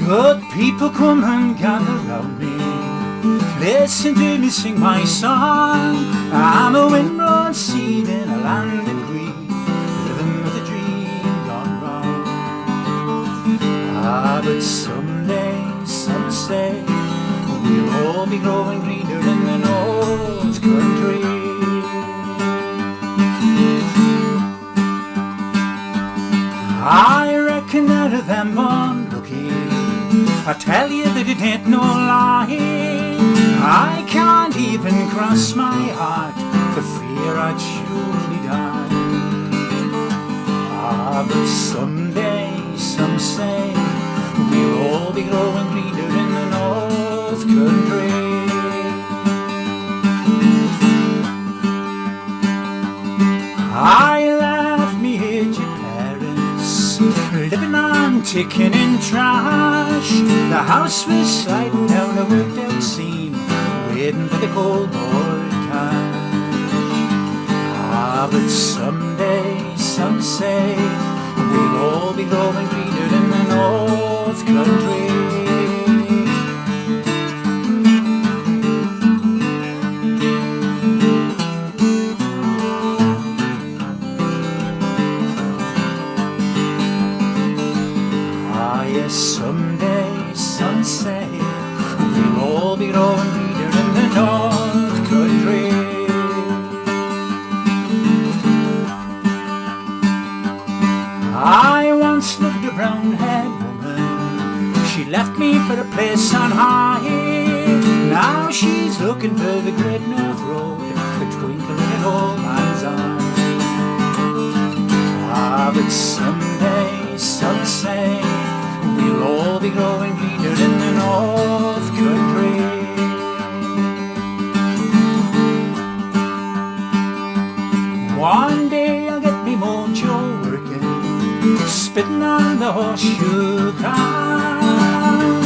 Good people, come and gather round me, listen to me sing my song. I'm a windblown seed in a land of green, living with a dream gone wrong. Ah, but someday, some say, we'll all be growing greener in the North Country. I reckon out of them onlooking, I tell you that it ain't no lie. I can't even cross my heart for fear I'd surely die. Ah, but someday, some say, we'll all be growing greener in the North Country. I left me aged parents, living on ticking in trash. The house was sliding down a worked out seam, waiting for the cold board cash. Ah, but someday, some say, we'll all be growing greener in the North Country. Someday, some say, we'll all be growing greener in the North Country. I once loved a brown-haired woman, she left me for a place on high. Now she's looking for the Great North Road, the twinkle in an old man's eye. Ah, but someday, some say, we'll all be growing greener in the North Country. One day I'll get me mojo working, spitting on the horseshoe ground.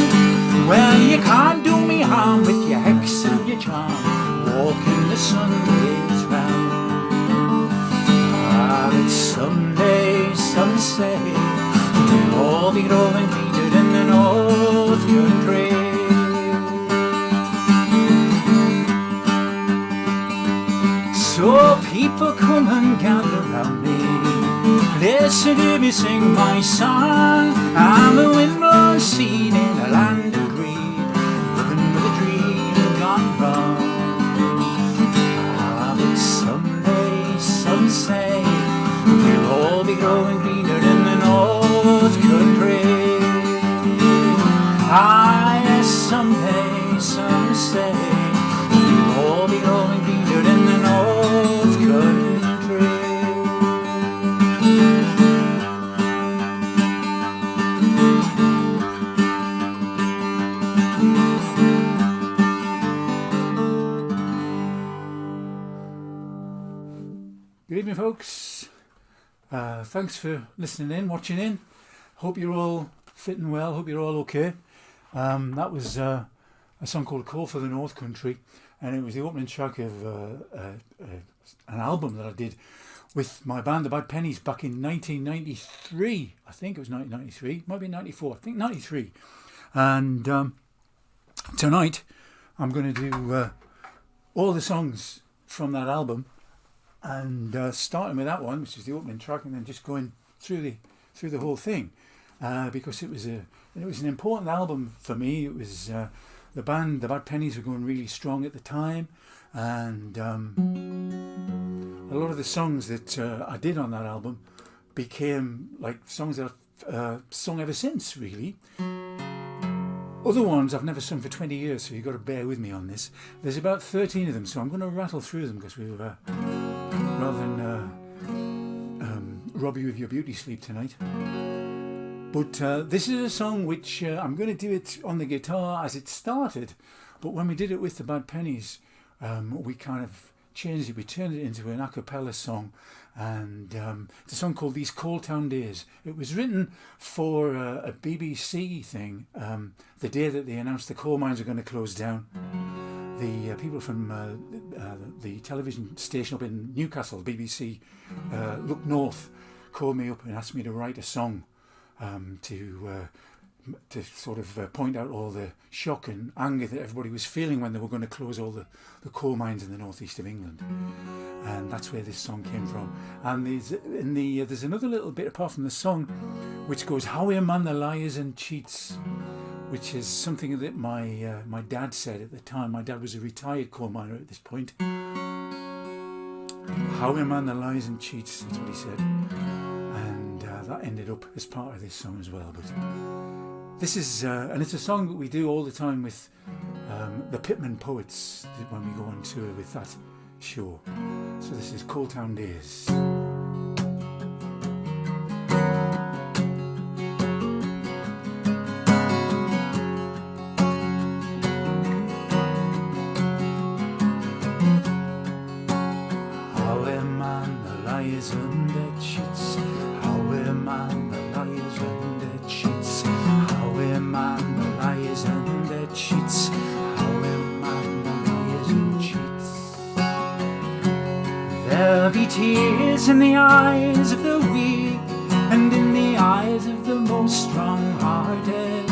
Well, you can't do me harm with your hex and your charm, walking the Sundays round. Ah, but someday, some say, we'll all be growing greener in the North Country. So people, come and gather round me, listen to me sing my song. I'm a windblown seed in a land of greed, living with a dream gone wrong. Ah, but someday, some say, we'll all be growing greener in the North Country. Ah, yes, someday, some say, we'll all be growing greener in the North Country. Good evening, folks. Thanks for listening in, watching in. Hope you're all fitting well, hope you're all okay. That was a song called Call for the North Country, and it was the opening track of an album that I did with my band, the Bad Pennies, back in 1993. I think it was 1993, might be 94, I think 93. And tonight I'm going to do all the songs from that album, and starting with that one, which is the opening track, and then just going through the whole thing, because it was an important album for me. It was the band, the Bad Pennies, were going really strong at the time, and a lot of the songs that I did on that album became like songs that I've sung ever since, really. Other ones I've never sung for 20 years, so you've got to bear with me on this. There's about 13 of them, so I'm going to rattle through them because we've rather than rob you of your beauty sleep tonight. But this is a song which I'm going to do it on the guitar as it started, but when we did it with the Bad Pennies, we kind of changed it. We turned it into an a cappella song, and it's a song called These Coal Town Days. It was written for a BBC thing, the day that they announced the coal mines were going to close down. the people from the television station up in Newcastle, BBC, Look North, called me up and asked me to write a song to sort of point out all the shock and anger that everybody was feeling when they were going to close all the coal mines in the northeast of England. And that's where this song came from. And there's another little bit apart from the song which goes, "How a man the liars and cheats," which is something that my dad said at the time. My dad was a retired coal miner at this point. "How a man the lies and cheats," that's what he said. And that ended up as part of this song as well. But this is, and it's a song that we do all the time with the Pitman Poets when we go on tour with that show. So this is Coal Town Days. How a man the liars and the cheats, how a man the liars and the cheats, how a man the liars and the cheats, how a man the liars and cheats. There'll be tears in the eyes of the weak and in the eyes of the most strong-hearted,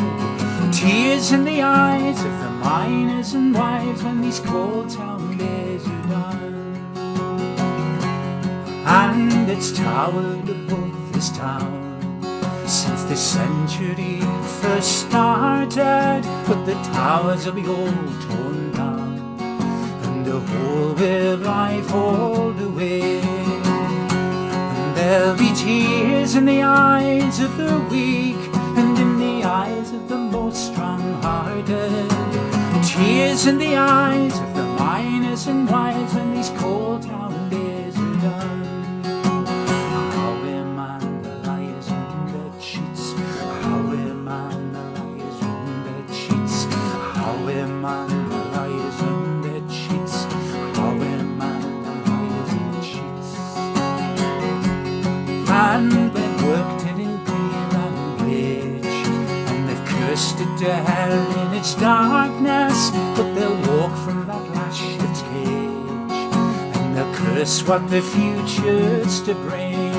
tears in the eyes of the miners and wives when these coal town days are done. And it's towered above this town since this century first started, but the towers will be all torn down and the whole way of life hauled away. And there'll be tears in the eyes of the weak and in the eyes of the most strong-hearted, tears in the eyes of the miners and wives when these coal town days are done. And they've worked it in beer and rage, and they've cursed it to hell in its darkness, but they'll walk from that last ship's cage, and they'll curse what the future's to bring.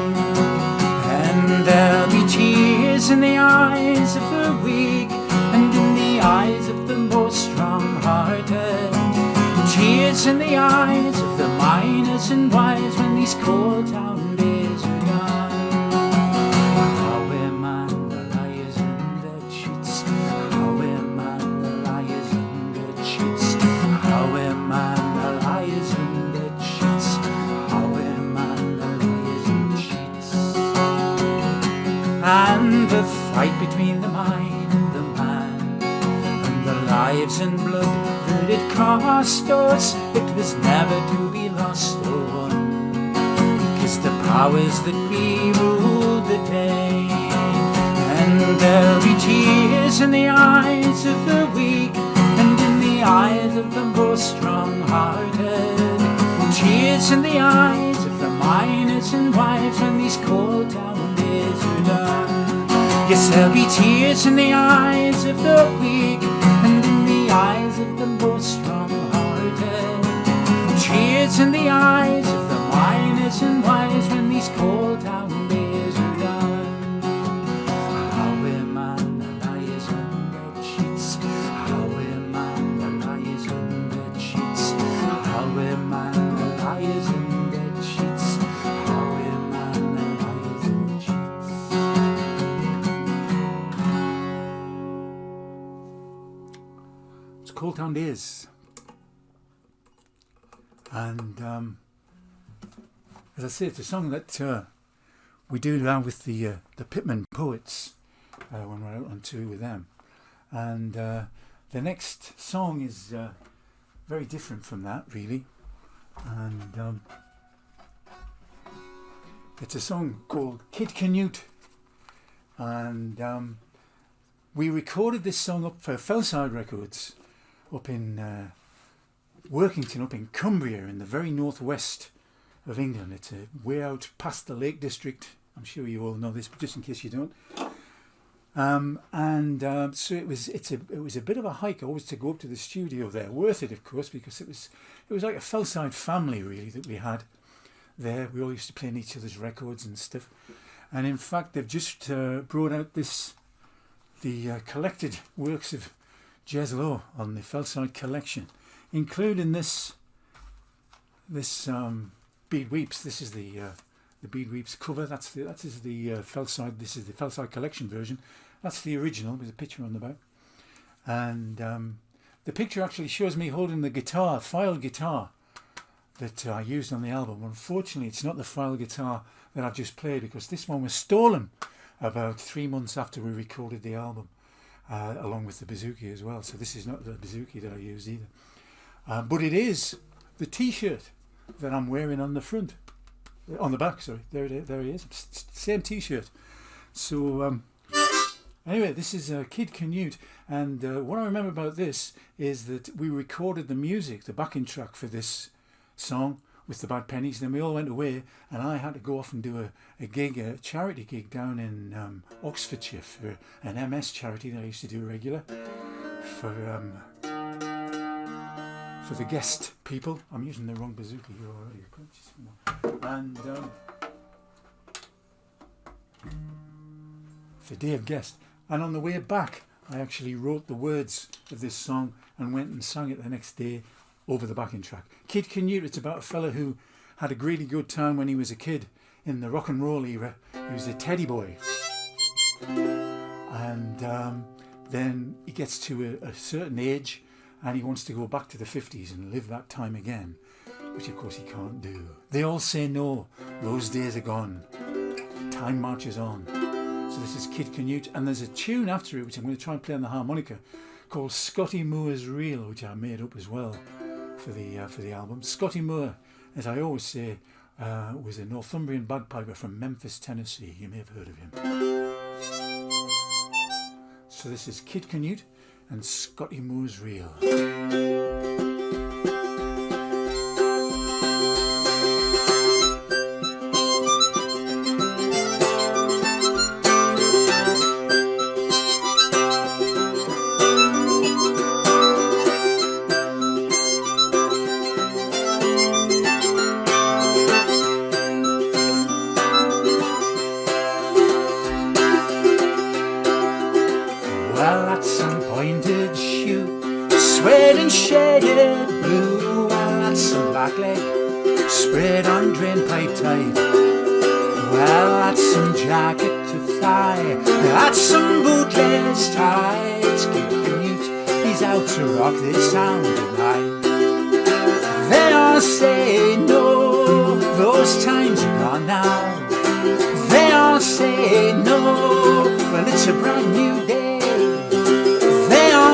And there'll be tears in the eyes of the weak and in the eyes of the most strong-hearted, tears in the eyes of the miners and wives when these coal town days are done. And the fight between the mine and the man, and the lives and blood that it cost us, it was never to be lost or won, because the powers that be ruled the day. And there'll be tears in the eyes of the weak and in the eyes of the most strong-hearted, tears in the eyes of the miners and wives when these coal town days are done. Yes, there'll be tears in the eyes of the weak and in the eyes of the most strong-hearted, tears in the eyes of the miners and wives when these coal town days are done. How a man the liars and the cheats, how a man the liars and the cheats, how a man the liars and the cheats, how a man the liars and the cheats. It's Coal Town Days. And as I say, it's a song that we do now with the Pitman Poets when we're out on tour with them. And the next song is very different from that, really. And it's a song called Kid Canute. And we recorded this song up for Fellside Records up in Workington, up in Cumbria, in the very northwest of England. It's way out past the Lake District. I'm sure you all know this, but just in case you don't. So it was a bit of a hike always to go up to the studio there. Worth it, of course, because it was like a Fellside family really that we had there. We all used to play in each other's records and stuff. And in fact, they've just brought out the collected works of Jez Lowe on the Fellside collection, including this Bede Weeps. This is the Bede Weeps cover. This is the Fellside collection version. That's the original with a picture on the back. And the picture actually shows me holding the guitar, file guitar, that I used on the album. Unfortunately, it's not the file guitar that I've just played, because this one was stolen about 3 months after we recorded the album, along with the bouzouki as well. So this is not the bouzouki that I used either. But it is the T-shirt that I'm wearing on the front. On the back, sorry. There he is. Same T-shirt. So anyway, this is Kid Canute, and what I remember about this is that we recorded the music, the backing track for this song with the Bad Pennies. Then we all went away, and I had to go off and do a charity gig down in Oxfordshire for an MS charity that I used to do regular for the guest people. I'm using the wrong bouzouki here already. And for Day of Guest. And on the way back, I actually wrote the words of this song and went and sang it the next day over the backing track. Kid Canute, it's about a fella who had a really good time when he was a kid in the rock and roll era. He was a teddy boy. And then he gets to a certain age and he wants to go back to the 50s and live that time again, which of course he can't do. They all say no, those days are gone, time marches on. So this is Kid Canute, and there's a tune after it which I'm going to try and play on the harmonica called Scotty Moore's Reel, which I made up as well for the album. Scotty Moore, as I always say, was a Northumbrian bagpiper from Memphis, Tennessee. You may have heard of him. So this is Kid Canute and Scotty Moore's Reel. Well, that's some pointed shoe, suede and shaded blue. Well, that's some black leg, spread on drain pipe tight. Well, that's some jacket to thigh, that's some bootless tie. It's Kid Canute, he's out to rock this town tonight. They all say no, those times are gone now. They all say no, well, it's a brand new day.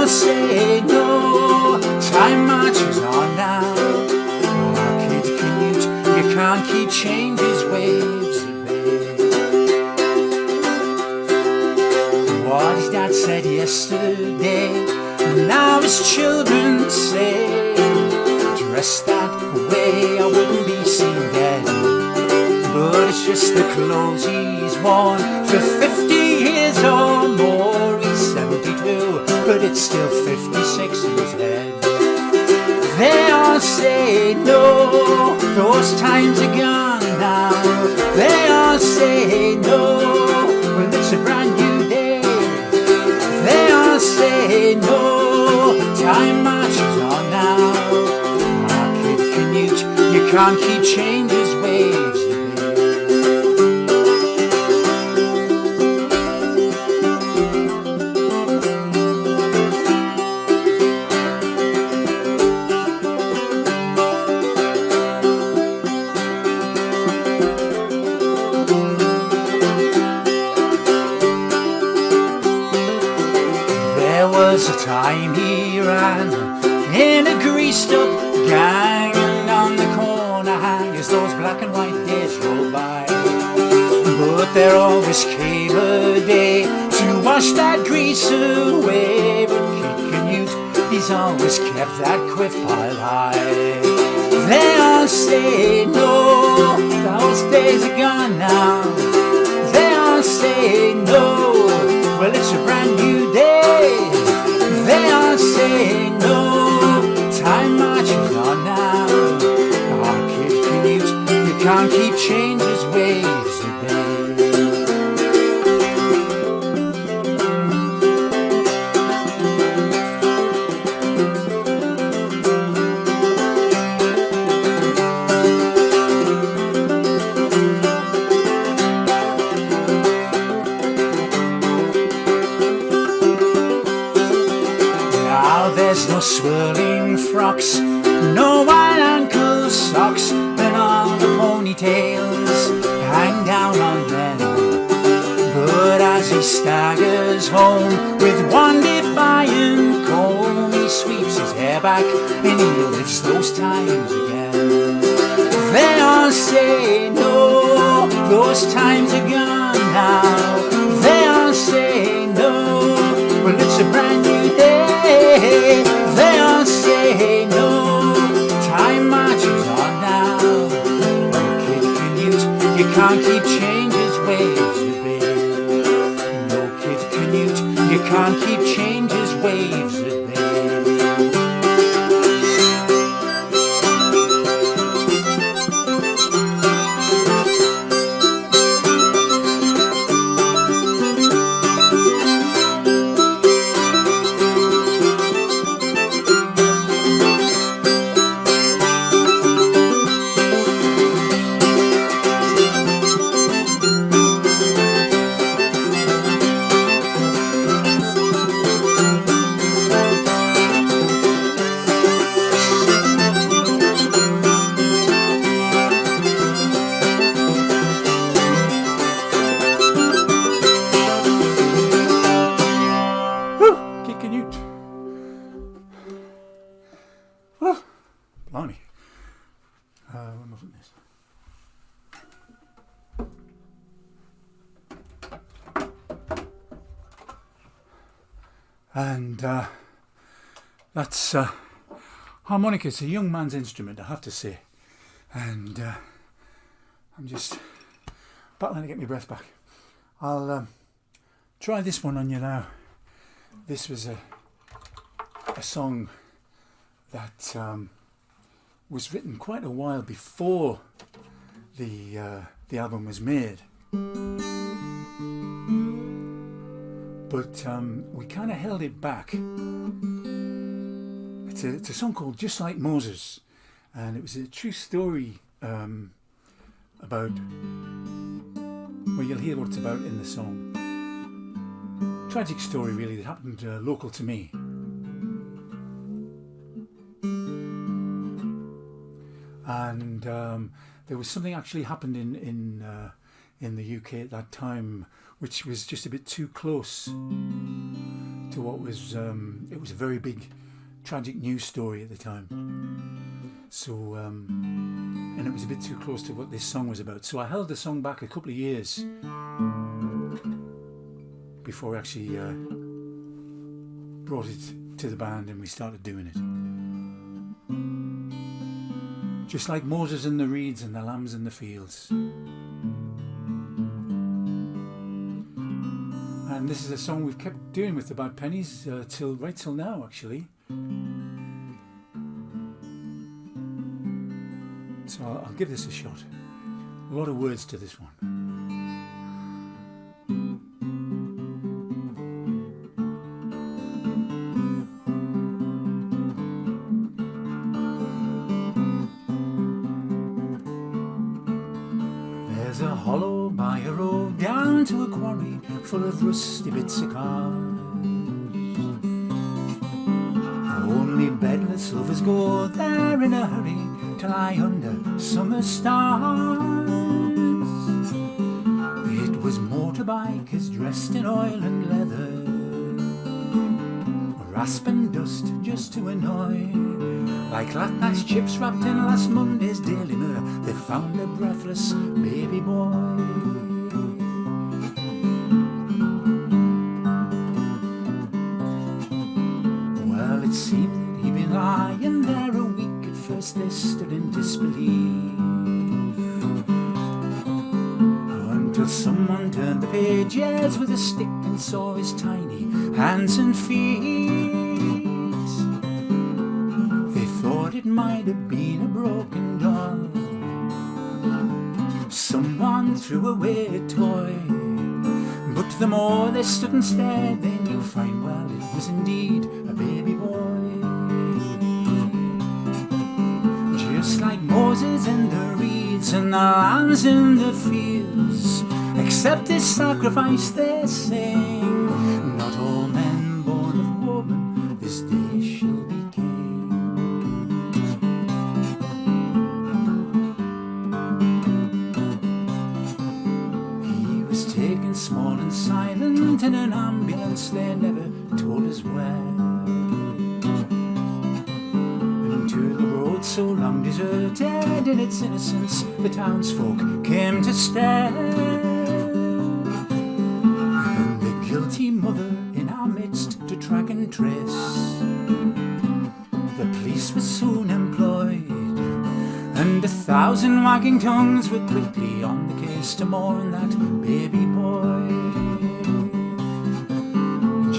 Say no, time marches on now. Oh, Kid Canute, you can't keep change's waves at bay. What his dad said yesterday, now his children say, dressed that way I wouldn't be seen dead. But it's just the clothes he's worn for 50 years or more. He's 72, but it's still 56 in his head. They all say no, those times are gone now. They all say no, well, it's a brand new day. They all say no, time marches on now. Ah, Kid Canute, you can't keep change's waves. There was a time he ran in a greased up gang, and on the corner as those black and white days rolled by. But there always came a day to wash that grease away. But Kid Canute, he's always kept that quiff piled high. They all say no, those days are gone now. They all say no, well, it's a can't keep change's waves obey. There's no swirling frocks, no wide ankle socks, and all the ponytails hang down on them. But as he staggers home with one defiant comb, he sweeps his hair back and he lives those times again. They all say no, those times are gone now. They all say no, but it's a brand new day. They all say no, time marches on now. Oh, Kid Canute, you can't keep change's waves obey. No, Kid Canute, you can't keep change's waves obey. Oh, blimey. Where am I putting this? And that's harmonica. It's a young man's instrument, I have to say. And I'm just battling to get my breath back. I'll try this one on you now. This was a song that was written quite a while before the album was made, but we kind of held it back. It's a song called Just Like Moses, and it was a true story about, well, you'll hear what it's about in the song. Tragic story really that happened local to me. And there was something actually happened in the UK at that time, which was just a bit too close to what was. It was a very big, tragic news story at the time. So, and it was a bit too close to what this song was about. So I held the song back a couple of years before I actually brought it to the band and we started doing it. Just like Moses and the reeds and the lambs in the fields. And this is a song we've kept doing with the Bad Pennies right till now, actually. So I'll give this a shot. A lot of words to this one. There's a hollow by a road down to a quarry full of rusty bits of cars. Only bedless lovers go there in a hurry to lie under summer stars. It was motorbikers dressed in oil and leather, rasp and dust just to annoy. Like last night's chips wrapped in last Monday's Daily Mirror, they found a breathless baby boy. Well, it seemed that he'd been lying there a week. At first they stood in disbelief, until someone turned the pages with a stick and saw his tiny hands and feet. They thought it might have been a broken doll, someone threw away a toy. But the more they stood and stared, they knew fine well it was indeed a baby boy. Just like Moses in the reeds and the lambs in the fields, accept his sacrifice, they sing. Not all men born of woman this day shall be king. He was taken small and silent in an ambulance, they never told us where. Into the road so long deserted in its innocence, the townsfolk came to stare. And the guilty mother in our midst to track and trace. The police were soon employed, and 1,000 wagging tongues were quickly on the case to mourn that baby boy.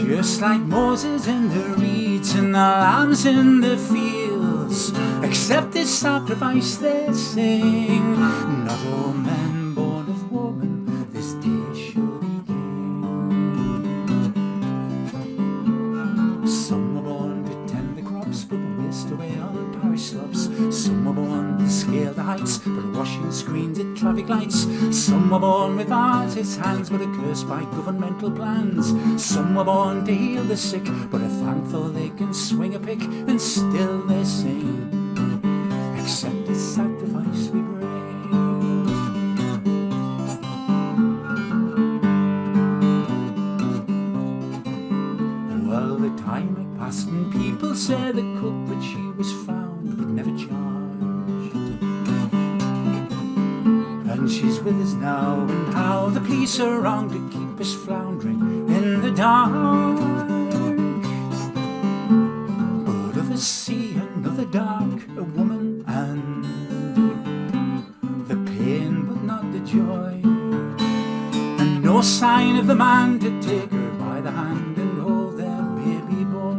Just like Moses in the reeds and the lambs in the fields, accept this sacrifice, they sing. Not all men born of woman this day shall be king. Some are born to tend the crops, but waste away on parish slops. Some are born to scale the heights, but washing screens at traffic lights. Some are born with artists' hands, but are cursed by governmental plans. Some are born to heal the sick, but are thankful they can swing a pick, and still they sing. Accept the sacrifice we bring. Well, the time had passed and people say the culprit she was found but never charged. And she's with us now, and how the police are wrong to keep us floundering in the dark. But others see another dark, a woman, and the pain but not the joy, and no sign of the man to take her by the hand and hold their baby boy.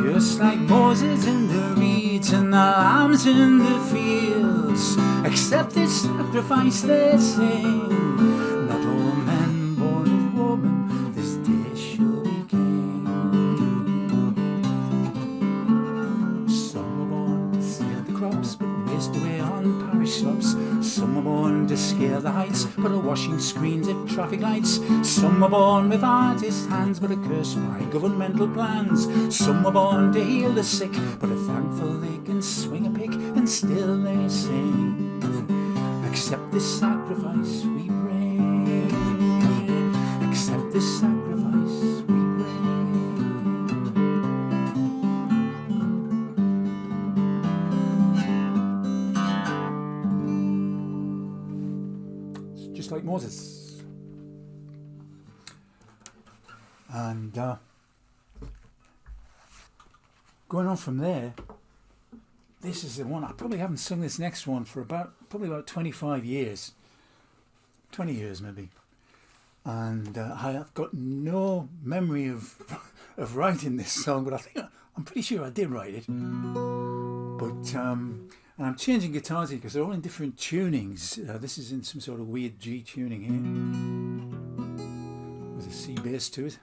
Just like Moses in the reeds and the lambs in the fields, accept this sacrifice, they sing. Not all men born of woman this day shall be king. Some are born to scale the crops, but waste away on parish slops. Some are born to scale the heights, but are washing screens at traffic lights. Some are born with artists' hands, but are cursed by governmental plans. Some are born to heal the sick, but are thankful they can swing a pick, and still they sing. Accept this sacrifice we bring. Accept this sacrifice we bring. It's just like Moses. And going on from there, this is the one. I probably haven't sung this next one for probably about 25 years, 20 years maybe, and I have got no memory of writing this song, but I'm pretty sure I did write it. But and I'm changing guitars here because they're all in different tunings. This is in some sort of weird G tuning here with a C bass to it.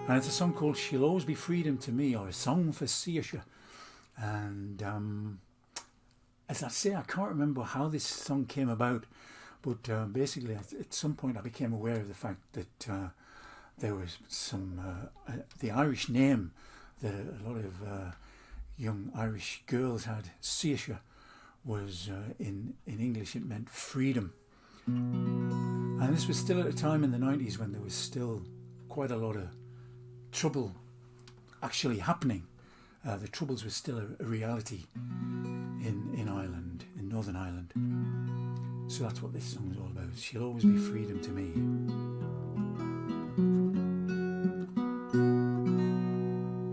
And it's a song called She'll Always Be Freedom to Me, or a song for Saoirse. And as I say, I can't remember how this song came about, but basically at some point I became aware of the fact that there was some, the Irish name that a lot of young Irish girls had, Saoirse, was in English it meant freedom. And this was still at a time in the 90s when there was still quite a lot of trouble actually happening. The Troubles was still a reality in Ireland, in Northern Ireland. So that's what this song is all about. She'll always be freedom to me.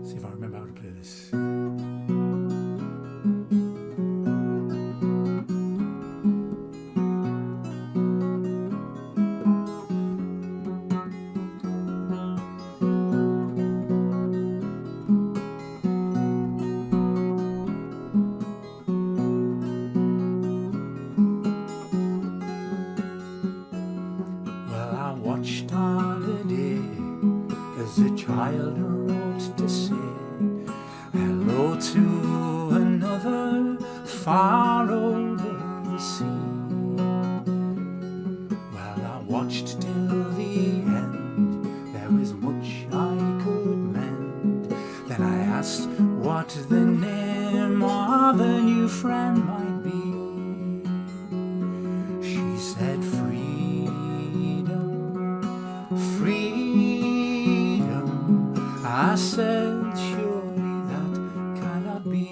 See if I remember how to play this. far over the sea. Well, I watched till the end, there was much I could mend. Then I asked what the name of a new friend might be. She said freedom, freedom. I said surely that cannot be.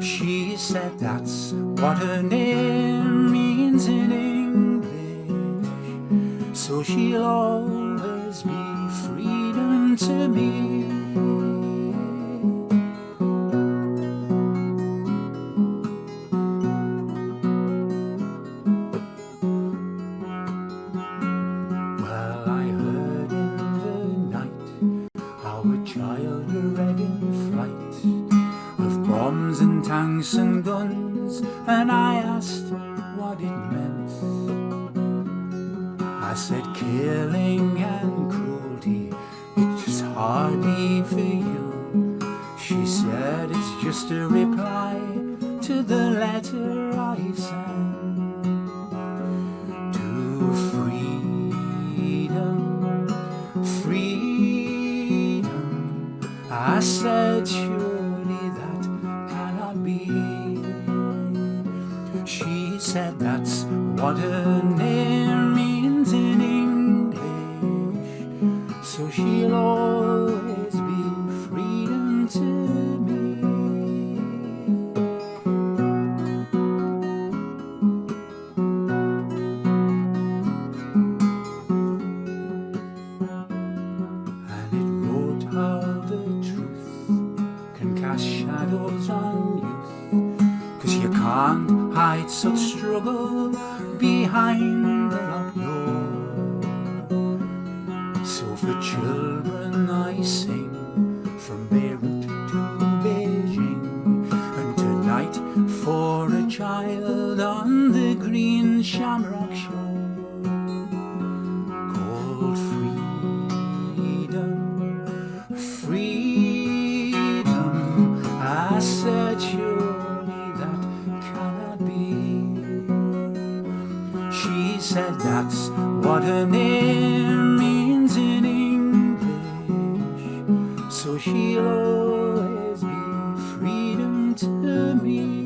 She said that's what her name means in English, so she'll always be freedom to me. Well, I heard in the night how a child read in flight of bombs and tanks and guns, and I asked what it meant. I said killing and cruelty, it's just hardly for you. She said it's just a reply to the letter I sent. To freedom, freedom. I said surely that cannot be. She said that's what her name means in English, so she'll always be freedom to me. And it wrote how the truth can cast shadows on youth, 'cause you can't hide such struggle behind the locked door. So for children I sing, from Beirut to Beijing, and tonight for a child on the green shamrock shore, called freedom, freedom. I said surely that cannot be. She said that's what her name means in English, so she'll always be freedom to me.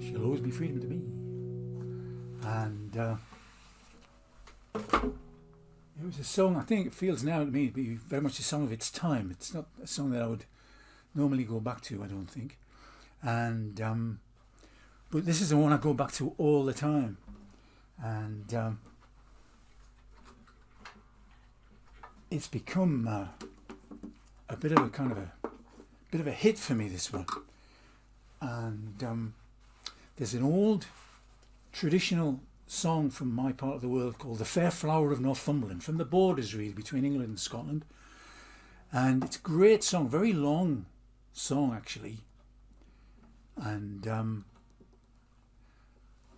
She'll always be freedom to me. And it was a song, I think it feels now to me to be very much a song of its time. It's not a song that I would normally go back to, I don't think. And but this is the one I go back to all the time. And it's become a bit of a kind of a bit of a hit for me, this one. And there's an old traditional song from my part of the world called The Fair Flower of Northumberland, from the borders really between England and Scotland. And it's a great song, very long song actually. And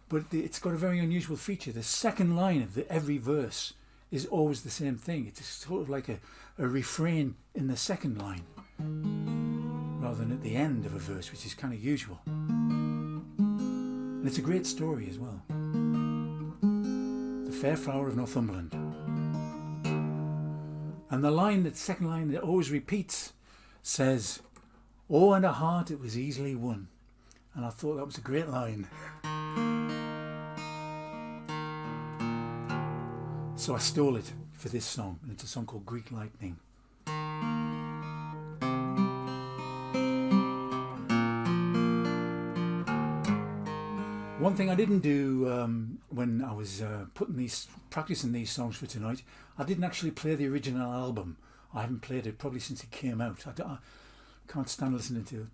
but it's got a very unusual feature. The second line of every verse is always the same thing. It's sort of like a refrain in the second line rather than at the end of a verse, which is kind of usual. And it's a great story as well. The Fair Flower of Northumberland. And the second line that always repeats says, "Oh, and a heart it was easily won." And I thought that was a great line. So I stole it for this song, and it's a song called Greek Lightning. One thing I didn't do when I was practicing these songs for tonight, I didn't actually play the original album. I haven't played it probably since it came out. I can't stand listening to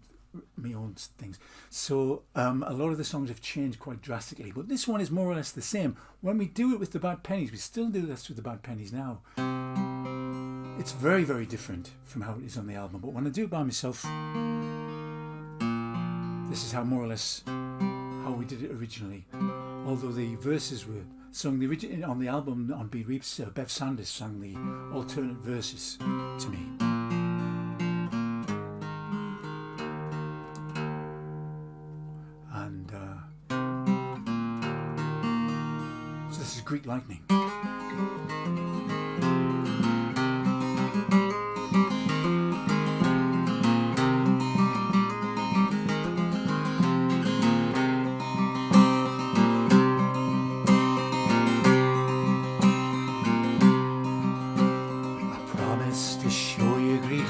my own things. So a lot of the songs have changed quite drastically, but this one is more or less the same. When we do it with the Bad Pennies, we still do this with the Bad Pennies now. It's very, very different from how it is on the album, but when I do it by myself, this is how more or less how we did it originally. Although the verses were sung on the album on Bede Weeps, Bev Sanders sang the alternate verses to me. And so this is Greek Lightning.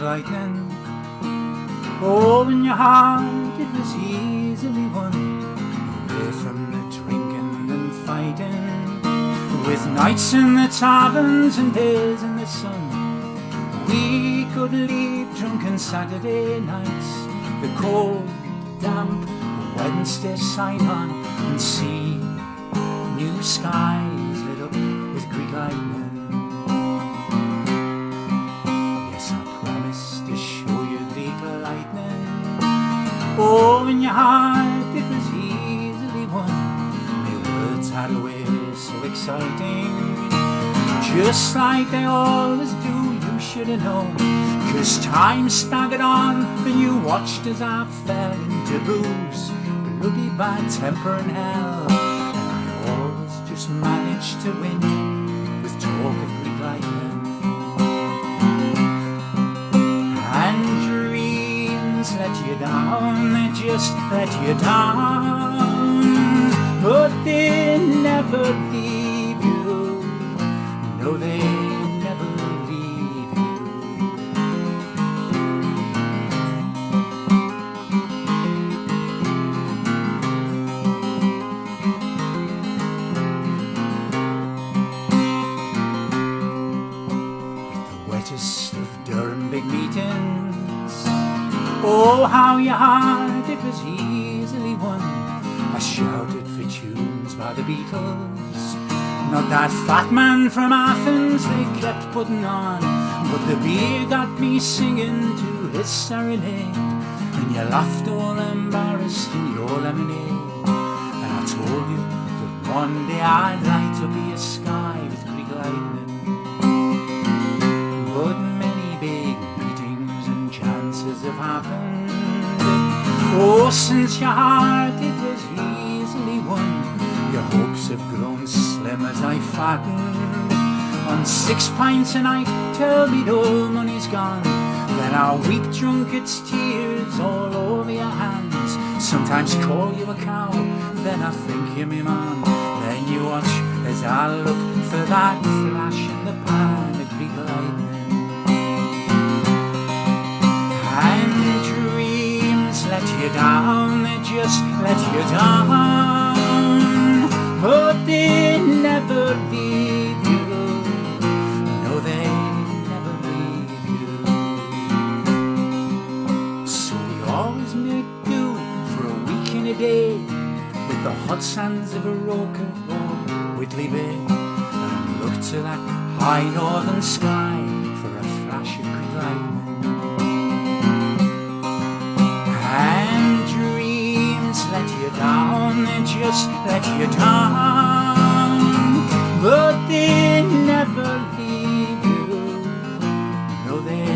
Lightning, oh, in your heart it was easily won, away from the drinking and fighting, with nights in the taverns and days in the sun. We could leave drunken Saturday nights, the cold, damp Wednesday sign on, and see new skies lit up with Greek lightning. Oh, in your heart it was easily won. My words had a way so exciting, just like they always do, you should have known. 'Cause time staggered on and you watched as I fell into booze, bloody bad temper and hell, and I always just managed to win with talk of Greek lightning. Let you down, they just let you down, but they never leave you, no, they never leave you. The wettest of Durham big meetings, oh, how your heart it was easily won. I shouted for tunes by the Beatles, not that fat man from Athens they kept putting on, but the beer got me singing to his serenade, and you laughed all embarrassed in your lemonade. And I told you that one day I'd light up your sky with Greek lightning, but many big meetings and chances have happened. Oh, since your heart it was easily won, your hopes have grown slim as I fattened on 6 pints a night till me all money's gone. Then I'll weep drunkards tears all over your hands, sometimes call you a cow, then I think you're me man. Then you watch as I look for that flash in the pan of Greek lightning. And dreams let you down, they just let you down, but they never leave you, no, they never leave you. So we always make do for a week and a day with the hot sands of a roker or Whitley Bay, and look to that high northern sky for a flash of Greek lightning. And dreams let you down, they just let you down, but they never leave you, no, they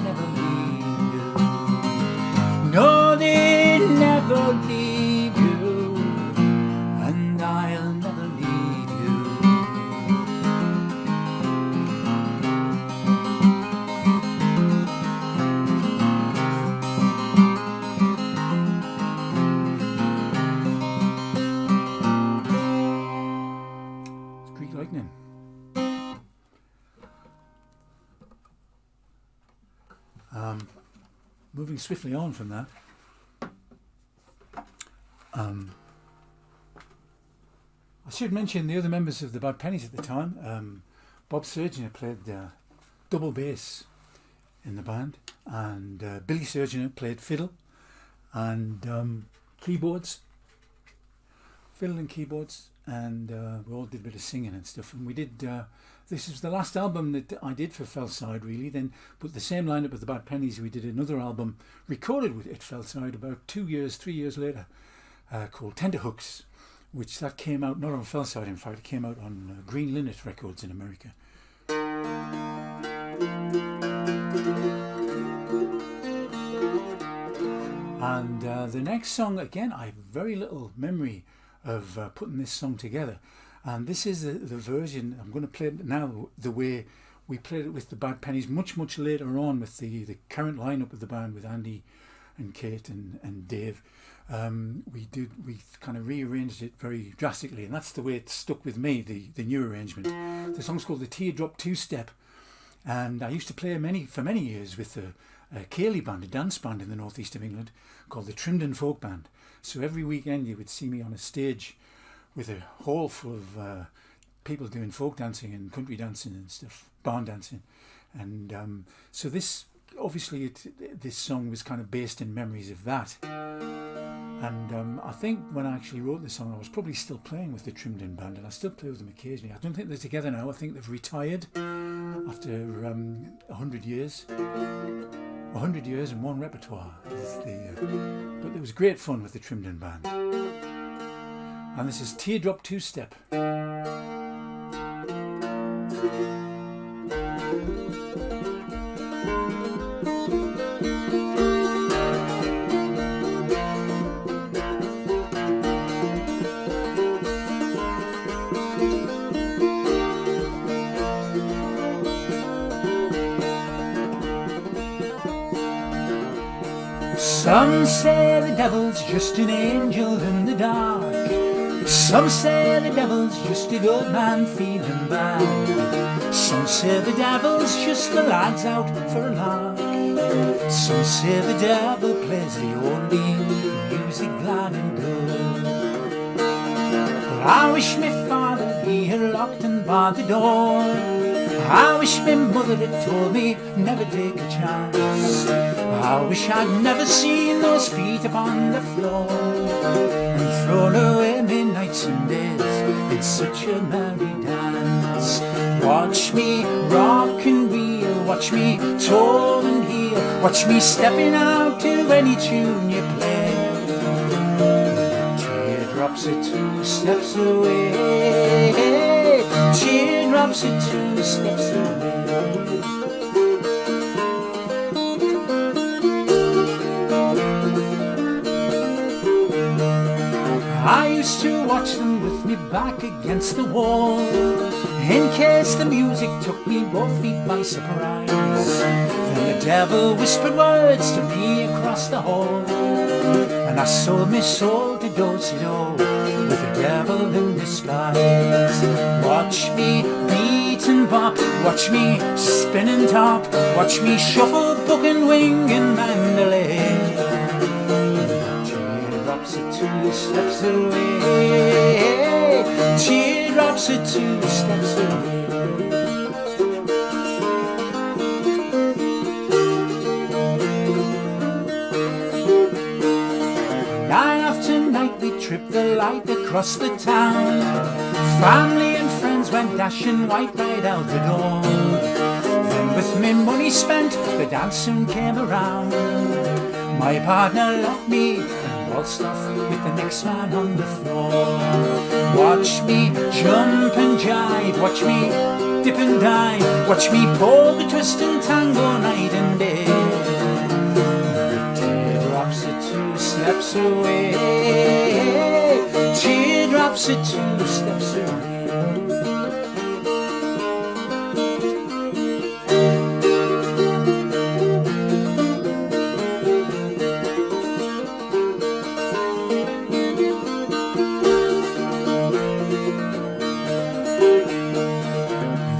never leave you, no, they never leave you, and I'll never leave you. Greek lightning. Moving swiftly on from that, I should mention the other members of the Bad Pennies at the time. Bob Surgeon played double bass in the band, and Billy Surgeon played fiddle and keyboards, fiddle and keyboards, and we all did a bit of singing and stuff. And we did the this is the last album that I did for Fellside, really. Then put the same lineup as the Bad Pennies. We did another album recorded with at Fellside about 3 years later, called Tenterhooks, which that came out not on Fellside. In fact, it came out on Green Linnet Records in America. And the next song, again, I have very little memory of putting this song together. And this is the version, I'm going to play it now the way we played it with the Bad Pennies much later on with the current lineup of the band with Andy and Kate and Dave. We kind of rearranged it very drastically, and that's the way it stuck with me, the new arrangement. The song's called the Teardrop Two Step, and I used to play for many years with a Ceilidh band, a dance band in the northeast of England called the Trimden Folk Band. So every weekend you would see me on a stage with a hall full of people doing folk dancing and country dancing and stuff, barn dancing. And so this, obviously this song was kind of based in memories of that. And I think when I actually wrote this song, I was probably still playing with the Trimden Band, and I still play with them occasionally. I don't think they're together now. I think they've retired after 100 years. 100 years and one repertoire. But it was great fun with the Trimden Band. And this is Teardrop Two Step. Some say the devil's just an angel in the dark. Some say the devil's just a good man feeling bad. Some say the devil's just the lads out for a lark. Some say the devil plays the only music glad and good. But I wish me father he had locked and barred the door. I wish me mother had told me never take a chance. I wish I'd never seen those feet upon the floor and thrown away me nights and days in such a merry dance. Watch me rock and reel, watch me toe and heel, watch me stepping out to any tune you play. Teardrops are 2 steps away, teardrops are 2 steps away. I used to watch them with me back against the wall, in case the music took me both feet by surprise. Then the devil whispered words to me across the hall, and I sold me soul to do-si-do with the devil in disguise. Watch me beat and bop, watch me spin and top, watch me shuffle, book and wing and mandolin. Teardrops are 2 steps away, teardrops are 2 steps away. Night after night we tripped the light across the town. Family and friends went dashing white right out the door. Then with me money spent, the dance soon came around. My partner left me and waltzed off with the next man on the floor. Watch me jump and jive, watch me dip and dive, watch me polka twist and tango night and day. Teardrops are 2 steps away, teardrops are 2 steps away.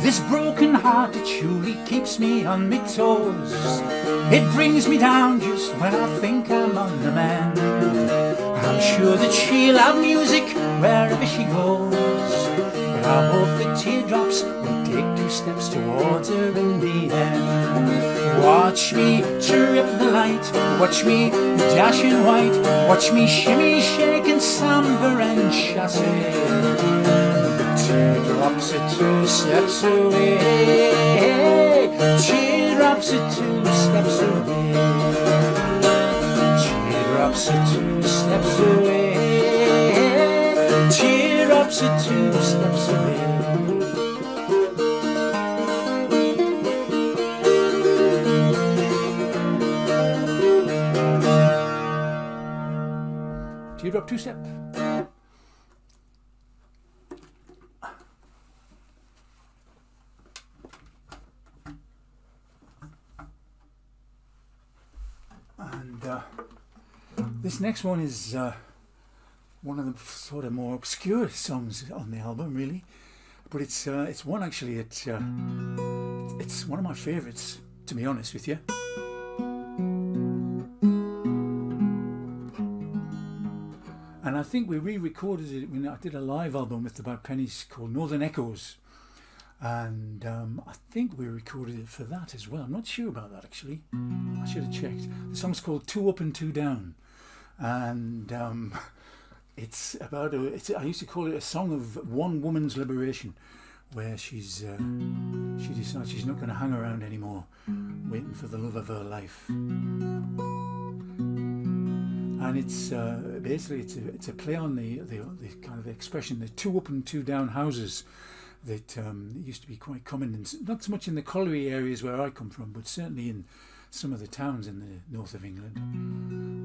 This broken heart, it surely keeps me on my toes. It brings me down just when I think I'm on the mend. I'm sure that she'll have music wherever she goes, but I hope the teardrops will take 2 steps towards her in the end. Watch me trip the light, watch me dash in white, watch me shimmy, shake and samba and chasse. Teardrops are two steps away. Teardrops are two steps away. Teardrops are two steps away. Teardrops are two steps away. Teardrop Two Step. And this next one is one of the sort of more obscure songs on the album, really. But it's one actually. It's one of my favourites, to be honest with you. And I think we re-recorded it when I did a live album with the Bad Pennies called Northern Echoes. And I think we recorded it for that as well. I'm not sure about that, actually. I should have checked. The song's called Two Up and Two Down. And it's about I used to call it a song of one woman's liberation, where she decides she's not going to hang around anymore, waiting for the love of her life. And it's basically it's a play on the kind of expression, the two up and two down houses that used to be quite common, not so much in the colliery areas where I come from, but certainly in some of the towns in the north of England,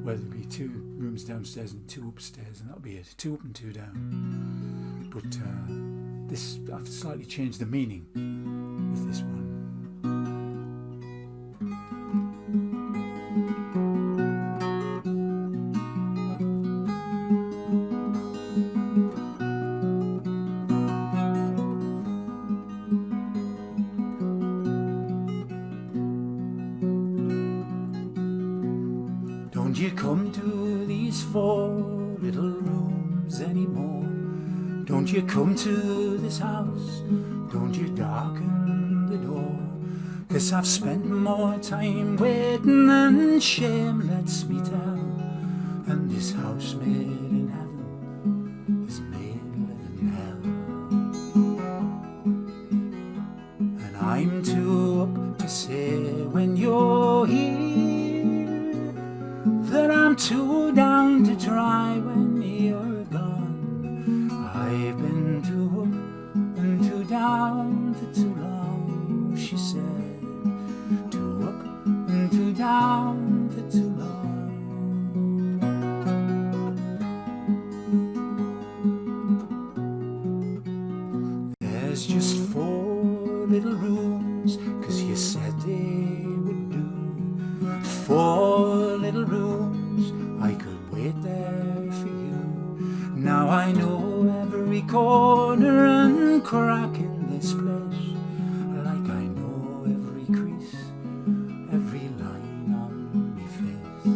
where there'd be two rooms downstairs and two upstairs, and that'll be it, two up and two down. But this, I've slightly changed the meaning with this one. Don't you come to these four little rooms anymore. Don't you come to this house. Don't you darken the door. 'Cause I've spent more time waiting than shame lets me tell. And this house made in heaven is made living hell. And I'm too up to say when you're here that I'm too down to try when you're gone. I've been too up and too down for too long, she said. Too up and too down for too long. There's just four little rooms, 'cause you said they would do. Four little rooms, I could wait there for you. Now I know every corner and crack in this place, like I know every crease, every line on my face.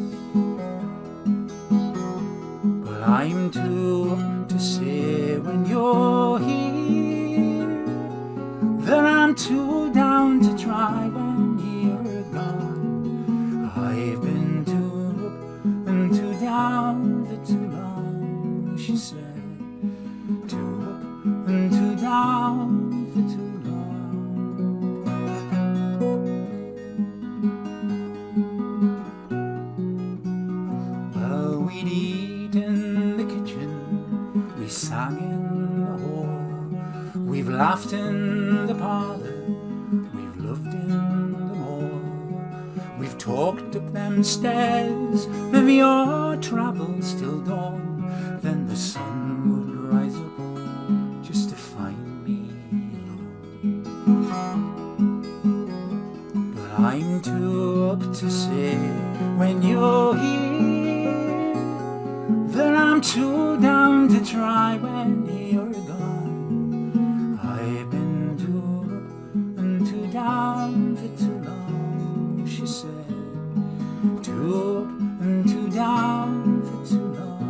But I'm too up to say when you're here that I'm too down to try when you're gone. I've been too up and too down for too long, she said. Too up and too down for too long. Well, we'd eat in the kitchen, we sang in the hall, we've laughed in the parlour, we've loved in the mall. We've talked up them stairs of your travels till dawn. Then the sun would rise up just to find me alone. But I'm too up to say when you're here that I'm too down to try when you're gone. I've been too up and too down for too long, she said. Too up and too down for too long.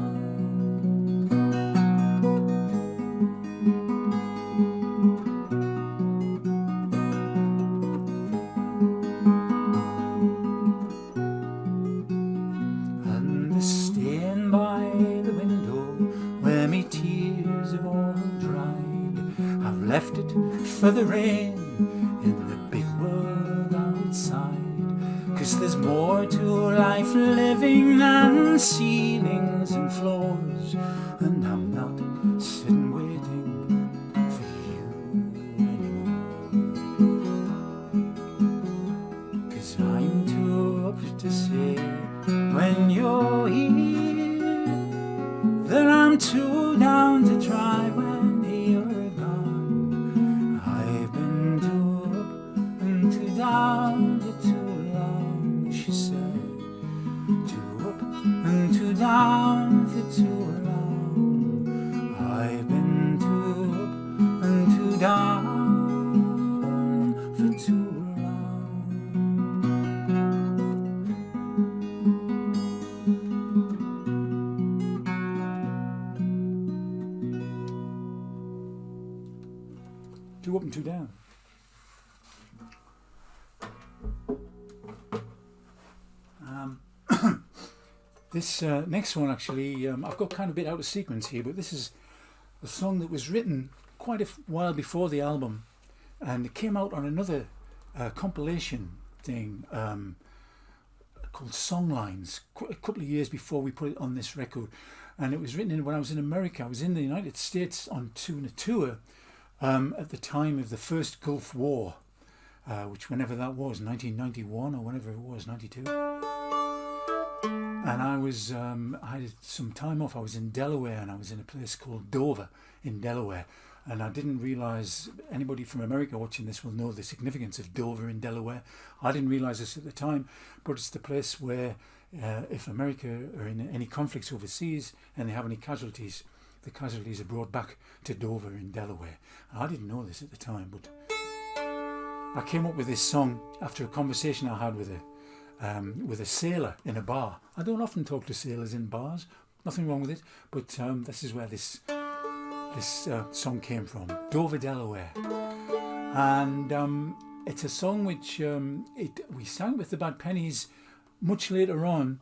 And the stain by the window where me tears have all drifted for the rain in the big world outside. 'Cause there's more to life living than ceilings and floors, and I'm not sitting waiting for you anymore. 'Cause I'm too up to say when you're here that I'm too down to try when you're gone. I've been too up and too down for too long, she said. Too up and too down for too long. I've been too up and too down for too long. Too up and too down. This next one, actually, I've got kind of a bit out of sequence here, but this is a song that was written quite a while before the album, and it came out on another compilation thing called Songlines a couple of years before we put it on this record. And it was written when I was in America. I was in the United States on a tour at the time of the first Gulf War, which whenever that was, 1991 or whenever it was, 92. And I had some time off. I was in Delaware, and I was in a place called Dover in Delaware. And I didn't realise, anybody from America watching this will know the significance of Dover in Delaware. I didn't realise this at the time, but it's the place where if America are in any conflicts overseas and they have any casualties, the casualties are brought back to Dover in Delaware. And I didn't know this at the time, but I came up with this song after a conversation I had with a sailor in a bar. I don't often talk to sailors in bars, nothing wrong with it, but this is where this song came from, Dover, Delaware. And it's a song which we sang with the Bad Pennies much later on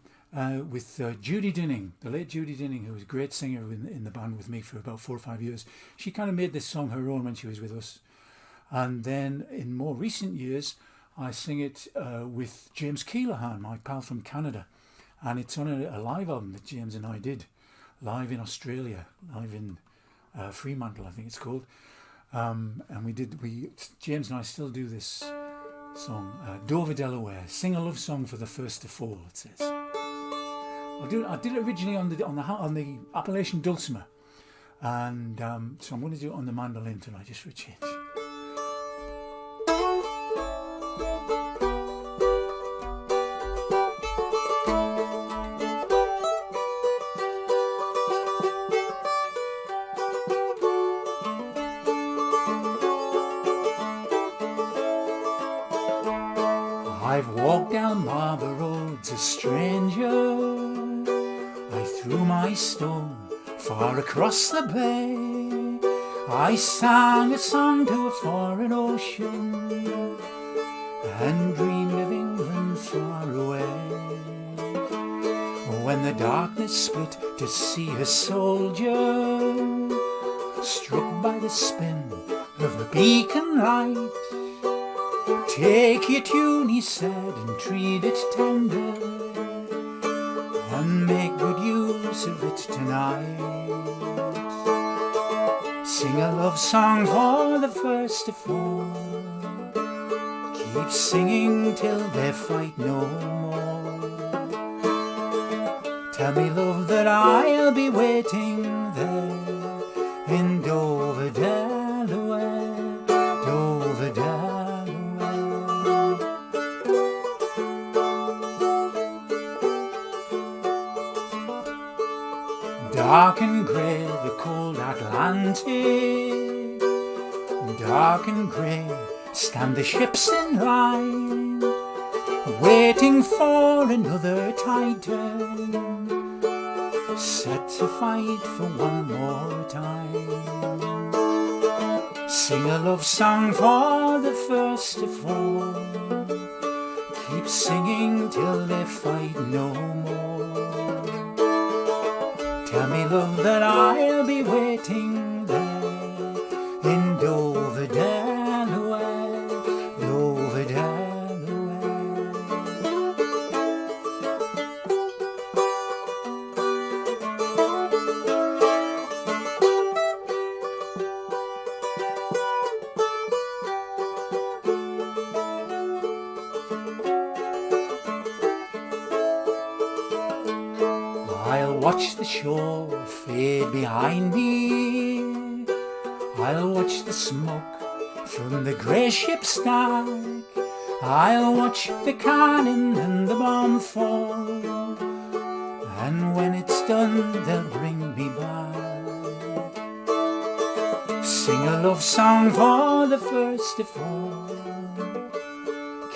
with Judy Dinning, the late Judy Dinning, who was a great singer in the band with me for about 4 or 5 years. She kind of made this song her own when she was with us. And then in more recent years, I sing it with James Keelahan, my pal from Canada. And it's on a live album that James and I did, live in Australia, live in Fremantle, I think it's called. And James and I still do this song, Dover, Delaware. Sing a love song for the first to fall, it says. I did it originally on the Appalachian dulcimer. And so I'm going to do it on the mandolin tonight, just for a change. I've walked down Marlborough Roads a stranger. I threw my stone far across the bay. I sang a song to a foreign ocean and dreamed of England far away. When the darkness split to see a soldier struck by the spin of a beacon light. Take your tune, he said, and treat it tender, and make good use of it tonight. Sing a love song for the first to fall. Keep singing till they fight no more. Tell me, love, that I'll be waiting there in Dover, Delaware, Dover, Delaware. Dark and grey, the cold Atlantic. Dark and grey, stand the ships in line, waiting for another tide turn, set to fight for one more time. Sing a love song for the first to fall. Keep singing till they fight no more. Tell me, love, that I'll be waiting there in Dover, watch the shore fade behind me. I'll watch the smoke from the grey ship's stack. I'll watch the cannon and the bomb fall, and when it's done they'll bring me back. Sing a love song for the first to fall.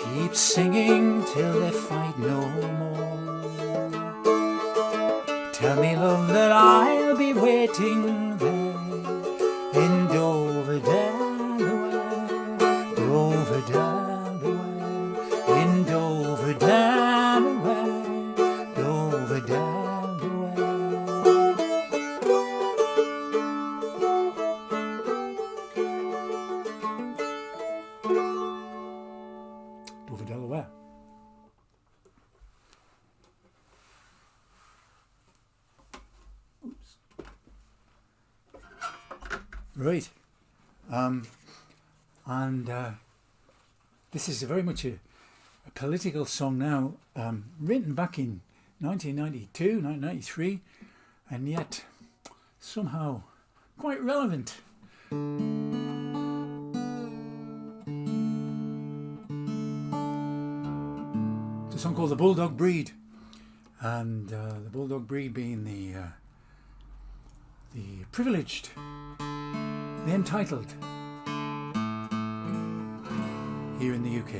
Keep singing till they fight no more. Tell me, love, that I'll be waiting there in Dover, Delaware, Dover, Delaware, in Dover, Delaware, Dover, Delaware. Dover, Delaware. Right, this is very much a political song now, written back in 1992, 1993, and yet somehow quite relevant. It's a song called The Bulldog Breed, and the Bulldog Breed being the privileged, the entitled here in the UK.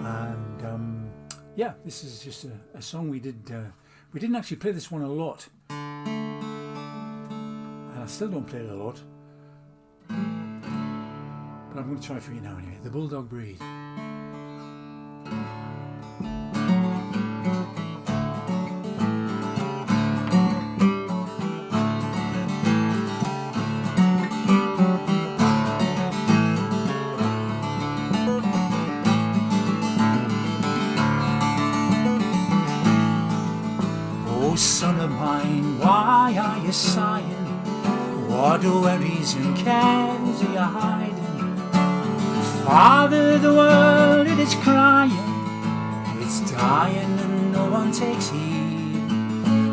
And yeah, this is just a song we did. We didn't actually play this one a lot, and I still don't play it a lot, but I'm going to try for you now anyway. The Bulldog Breed. Son of mine, why are you sighing? What worries and cares are you hiding? Father, the world, it is crying, it's dying and no one takes heed.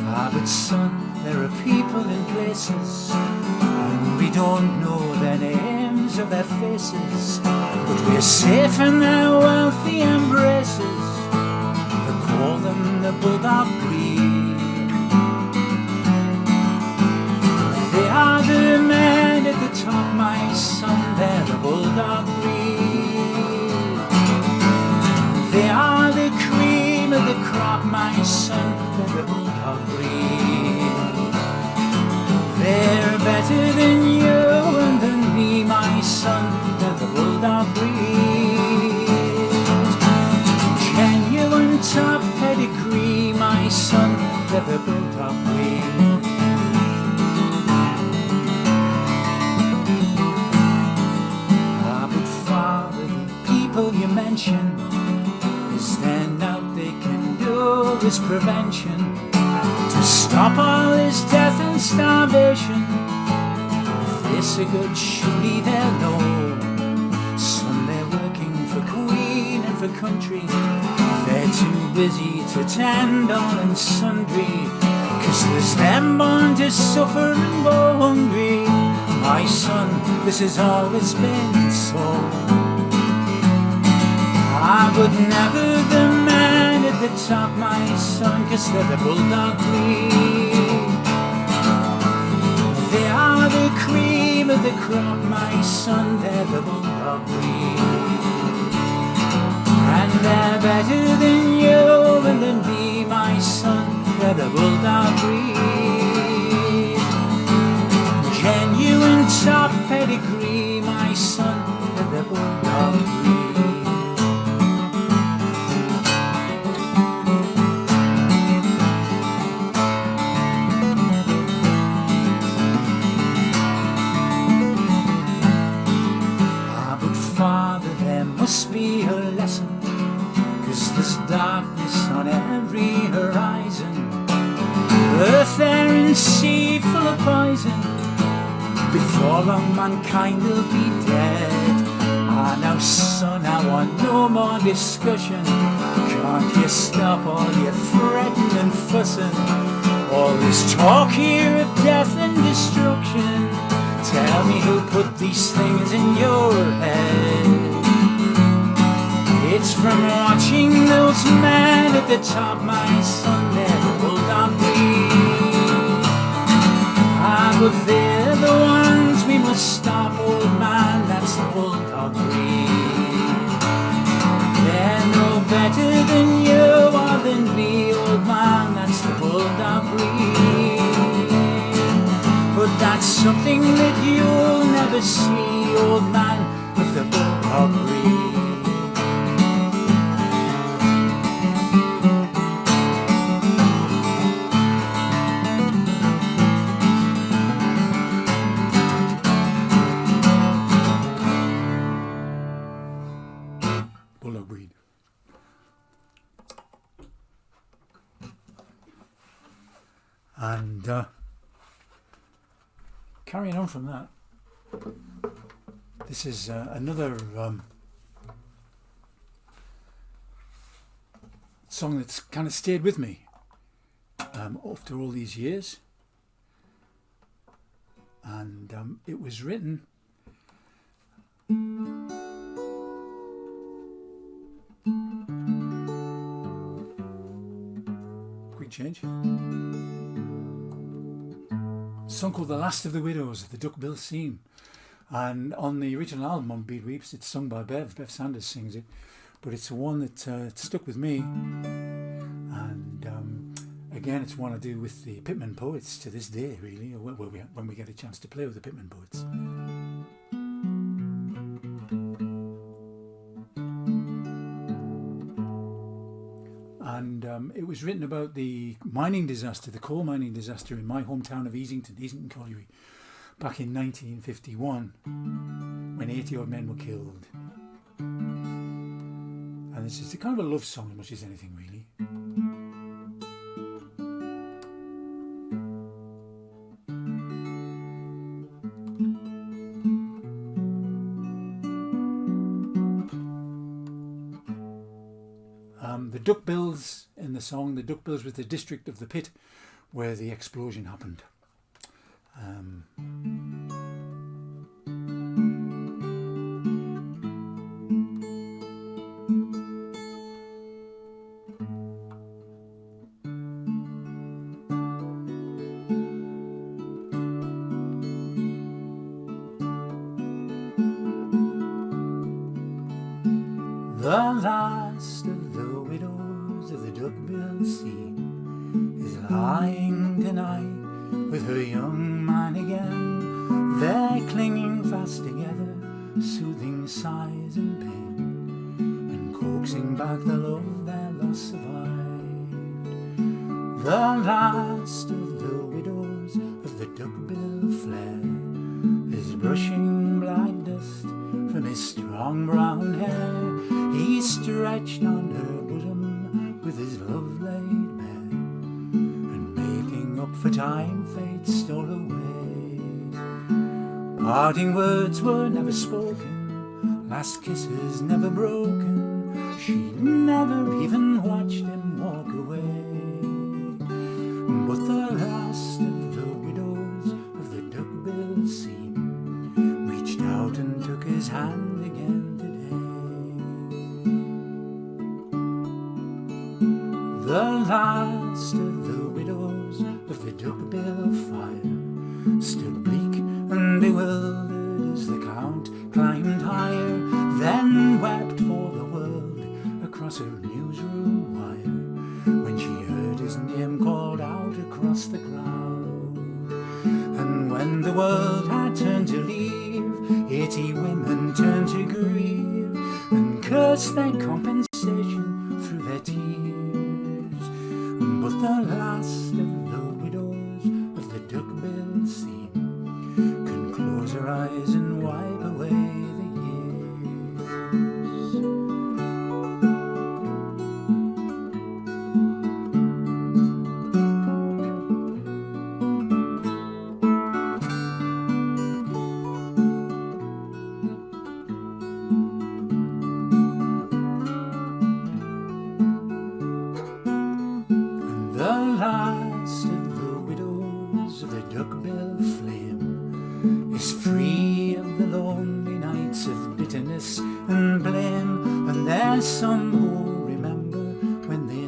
Ah, but son, there are people and places, and we don't know their names or their faces, but we're safe in their wealthy embraces. They call them the Bulldog Breed. They are the men at the top, my son, they're the Bulldog Breed. They are the cream of the crop, my son, they're the Bulldog Breed. They're better than you and than me, my son, they're the Bulldog Breed. Genuine top pedigree, my son, they're the Bulldog Breed. You mention, is there naught they can do as prevention to stop all this death and starvation? If they say good, surely they'll know. Some they're working for Queen and for country, they're too busy to tend all and sundry, 'cause there's them born to suffer and go hungry. My son, this has always been so. But never the man at the top, my son, 'cause they're the Bulldog Breed. They are the cream of the crop, my son, they're the Bulldog Breed. And they're better than you and than me, my son, they're the Bulldog Breed. Genuine top pedigree, my son, they're the Bulldog Breed. Must be a lesson, 'cause there's darkness on every horizon, earth, air and sea full of poison. Before long mankind will be dead. Ah, now son, I want no more discussion. Can't you stop all your fretting and fussing? All this talk here of death and destruction. Tell me who put these things in your head. It's from watching those men at the top, my son, they're the bulldog breed. Ah, but they're the ones we must stop, old man, that's the bulldog breed. They're no better than you or than me, old man, that's the bulldog breed. But that's something that you'll never see, old man, with the bulldog breed. Bulldog breed. And carrying on from that, this is another song that's kind of stayed with me after all these years, and it was written quick change. A song called The Last of the Widows of the Duckbill Scene, and on the original album on Bede Weeps it's sung by Bev Sanders sings it, but it's the one that stuck with me, and again it's one I do with the Pitman Poets to this day, really, when we get a chance to play with the Pitman Poets. And it was written about the mining disaster, the coal mining disaster in my hometown of Easington Colliery, back in 1951, when 80 odd men were killed. And it's just a kind of a love song as much as anything, really. The Duckbills in the song, the Duckbills was the district of the pit where the explosion happened. The last of the widows of the Duckbill Scene is lying tonight with her young man again. They're clinging fast together, soothing sighs and pain, and coaxing back the love their loss survived. The last of the widows of the Duckbill flare is brushing black dust from his strong brown hair. He's stretched on her bosom with his love laid bare, and making up for time fate stole away. Parting words were never spoken, last kisses never broken. She never even watched him walk away. But the last of the widows of the Duckbill Scene reached out and took his hand again today. The last of the widows of the Duckbill fire stood bleak and bewildered as the Count climbed higher, then wept for the world across her newsroom wire when she heard his name called out across the crowd. And when the world had turned to leave, 80 women turned to grieve and cursed their compensation through their tears. But the last of the widows of the Duckbill Scene can close her eyes and wipe away the years.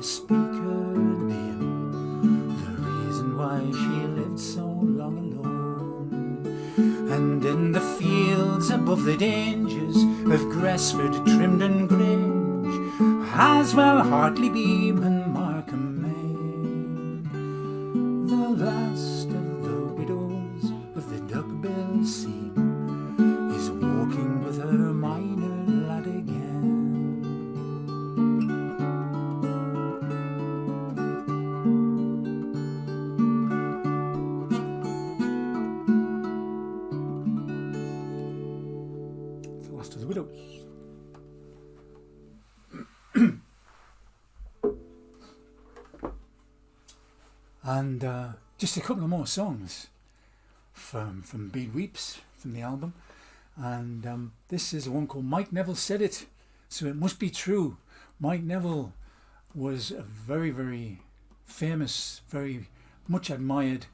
speak her name, the reason why she lived so long alone. And in the fields above the dangers of Gresford, Trimdon Grange, Haswell, Hartley, Beam and Markham Main, the last of the widows of the Duckbill Seam is walking with her minor lad again. The last of the widows. And just a couple of more songs from Bede Weeps, from the album. And this is one called Mike Neville Said It, So It Must Be True. Mike Neville was a very, very famous, very much admired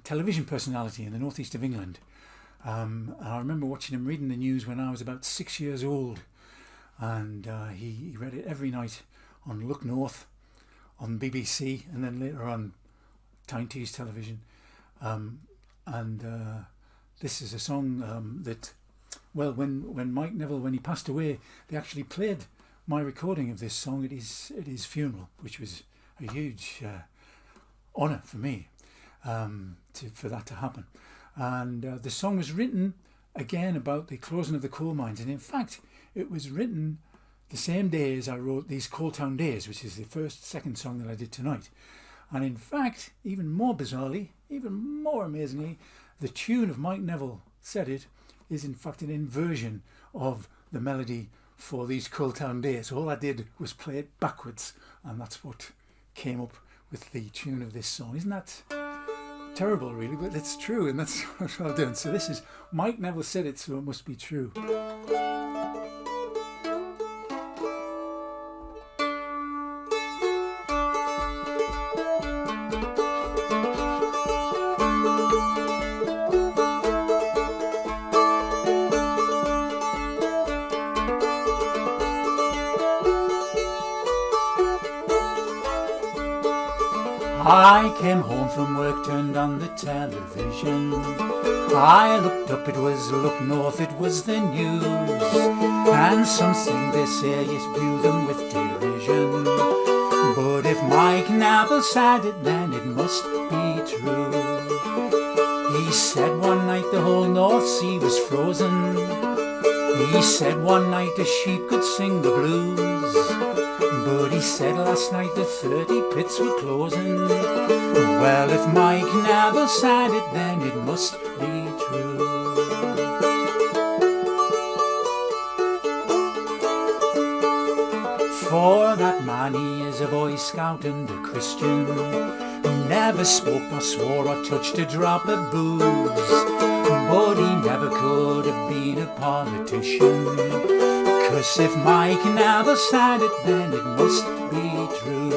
television personality in the northeast of England. And I remember watching him reading the news when I was about 6 years old. And he read it every night on Look North, on BBC, and then later on Tyne Tees television. This is a song that, well, when Mike Neville, when he passed away, they actually played my recording of this song at his funeral, which was a huge honour for me for that to happen. And the song was written again about the closing of the coal mines, and in fact it was written the same day as I wrote These Coal Town Days, which is the second song that I did tonight. And in fact, even more bizarrely, even more amazingly, the tune of Mike Neville Said It is in fact an inversion of the melody for These Coal Town Days. All I did was play it backwards, and that's what came up with the tune of this song. Isn't that terrible, really? But it's true, and that's what I've done. So this is Mike Neville Said It, So It Must Be True. I came home from work, turned on the television. I looked up, it was Look North, it was the news. And some sing, they say, yes, view them with derision. But if Mike Neville said it, then it must be true. He said one night the whole North Sea was frozen. He said one night a sheep could sing the blues. But he said last night the 30 pits were closing. Well, if Mike Neville said it, then it must be true. For that man, he is a Boy Scout and a Christian, who never spoke nor swore or touched a drop of booze. But he never could have been a politician, 'cause if Mike Neville said it, then it must be true.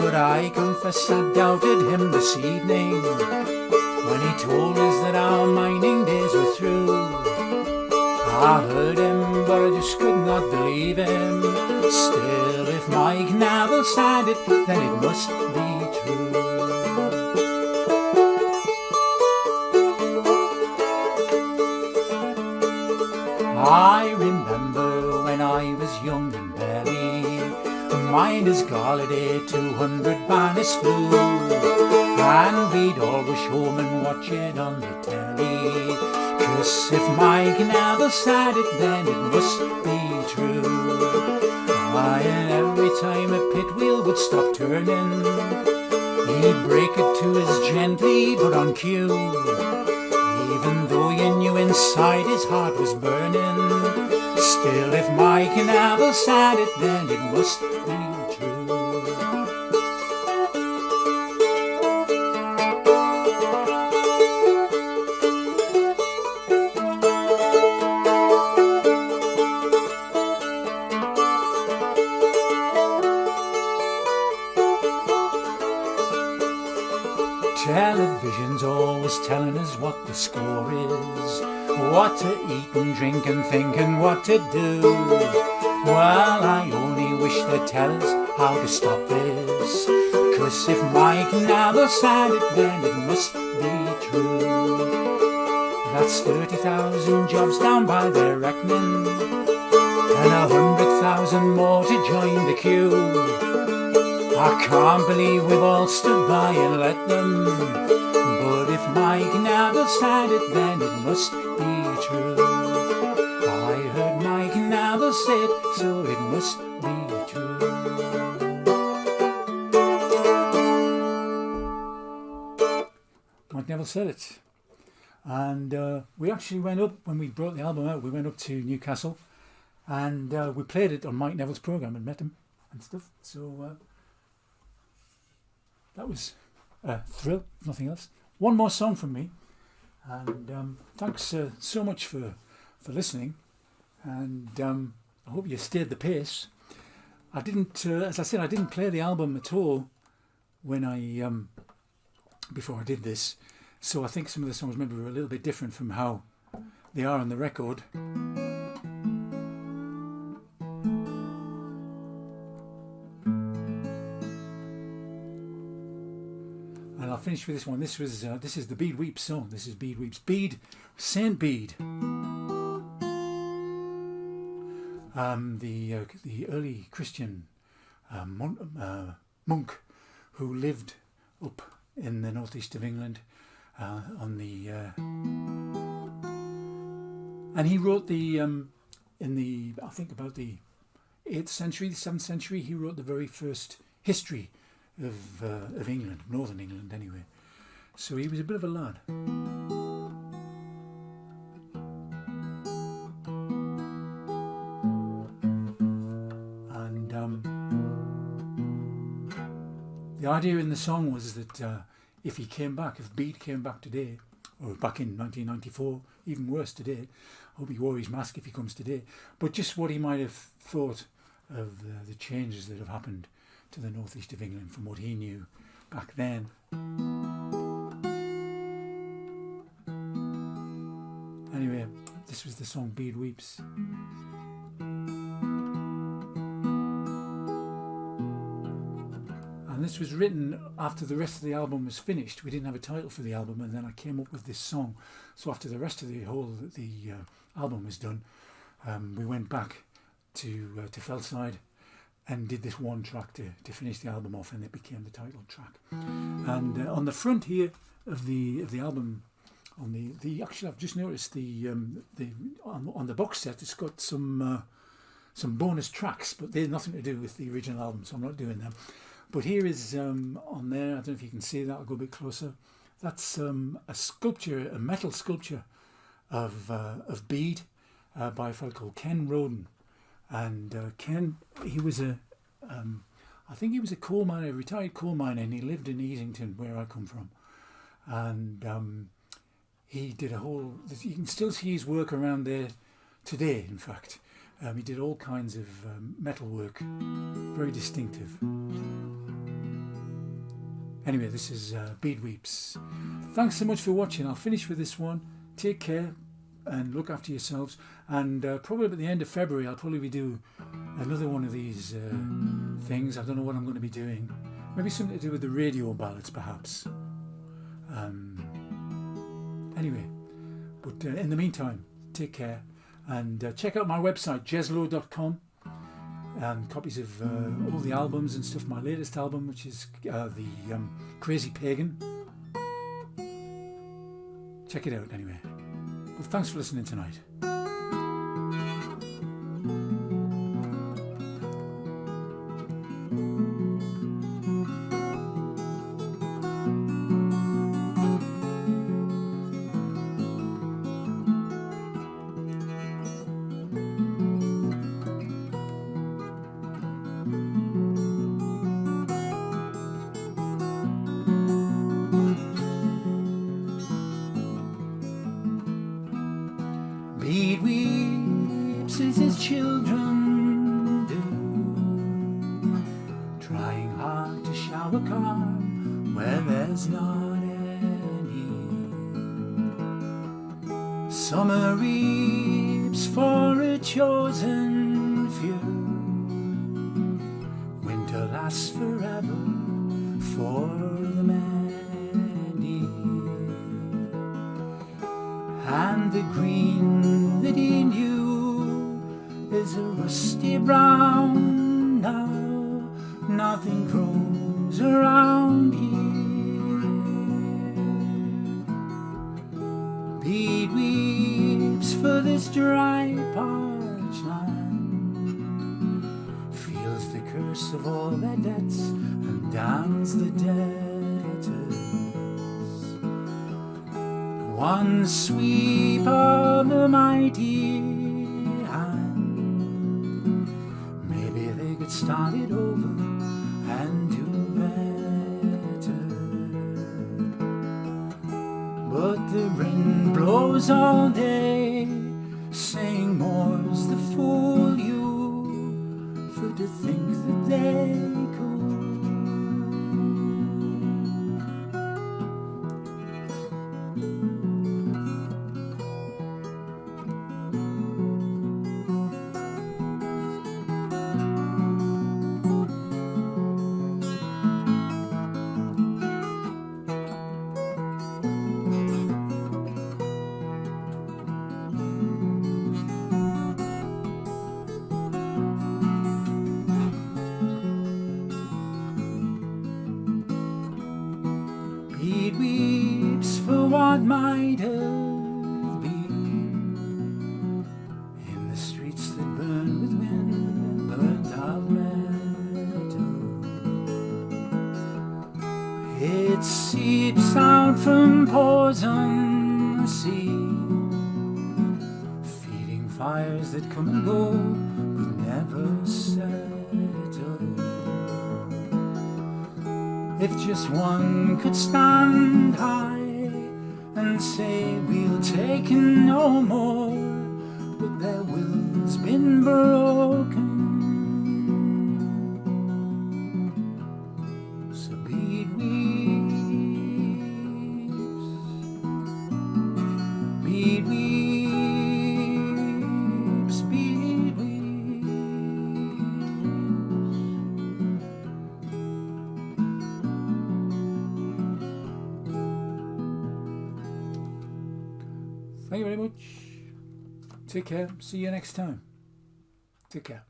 But I confess I doubted him this evening when he told us that our mining days were through. I heard him, but I just could not believe him. Still, if Mike Neville said it, then it must be true. I remember when I was young and belly, the miners' holiday 200 banners flew, and we'd all rush home and watch it on the telly, 'cause if Mike Neville said it, then it must be true. And every time a pit wheel would stop turning, he'd break it to us gently but on cue, even though you knew inside his heart was burning. Still, if Mike Neville said it, then it must be true. Television's always telling us what the score is, what to eat and drink and think and what to do. Well, I only wish they tell us how to stop this. 'Cause if Mike Neville said it, then it must be true. That's 30,000 jobs down by their reckoning, and 100,000 more to join the queue. I can't believe we've all stood by and let them. But if Mike Neville said it, then it must be true. I heard Mike Neville say it, so it must be true. Mike Neville said it. And we actually went up, when we brought the album out, we went up to Newcastle, and we played it on Mike Neville's programme and met him and stuff. So that was a thrill, if nothing else. One more song from me, and thanks so much for listening, and I hope you stayed the pace. I didn't, as I said, I didn't play the album at all when I before I did this, so I think some of the songs maybe were a little bit different from how they are on the record. And I'll finish with this one. This is the Bede Weeps song. This is Bede Weeps. Bede, Saint Bede. The early Christian monk who lived up in the northeast of England and he wrote I think about the 8th century, the 7th century, he wrote the very first history of England, northern England anyway. So he was a bit of a lad. The idea in the song was that if Bede came back today, or back in 1994, even worse today, I hope he wore his mask if he comes today, but just what he might have thought of the changes that have happened to the northeast of England from what he knew back then. Anyway, this was the song Bede Weeps. And this was written after the rest of the album was finished. We didn't have a title for the album, and then I came up with this song. So after the rest of the album was done, we went back to Fellside and did this one track to finish the album off, and it became the title track. And on the front here of the album, on the actually I've just noticed on the box set it's got some bonus tracks, but they're nothing to do with the original album, so I'm not doing them. But here is on there, I don't know if you can see that, I'll go a bit closer. That's a metal sculpture of Bede by a fellow called Ken Roden. And Ken, he was I think he was a coal miner, a retired coal miner, and he lived in Easington, where I come from. And he did you can still see his work around there today, in fact. He did all kinds of metal work, very distinctive. Anyway, this is Bede Weeps. Thanks so much for watching. I'll finish with this one. Take care and look after yourselves. And probably at the end of February, I'll probably do another one of these things. I don't know what I'm going to be doing. Maybe something to do with the radio ballads, perhaps. Anyway, but in the meantime, take care. And check out my website, jeslow.com, and copies of all the albums and stuff. My latest album, which is the Crazy Pagan. Check it out anyway. Well, thanks for listening tonight. Bede weeps as his children do, trying hard to shower calm where there's not any. Summer reaps for a chosen few, last forever for the many, and the green that he knew is a rusty brown now. Nothing grows around here. Bede weeps for this dry parched land, feels the curse of all their debts and damns the debtors. One sweep of the mighty hand, maybe they could start it over and do better. But the wind blows all day, saying more's the fool you for to think that they could. Bede weeps for what might have been, in the streets that burn with wind, burnt out metal. It seeps out from pores on the sea, feeding fires that come and go but never settle. If just one could stand high and say we'll take no more, but their will's been broken. So Bede weeps, Bede weeps, Bede weeps. Thank you very much. Take care. See you next time. Take care.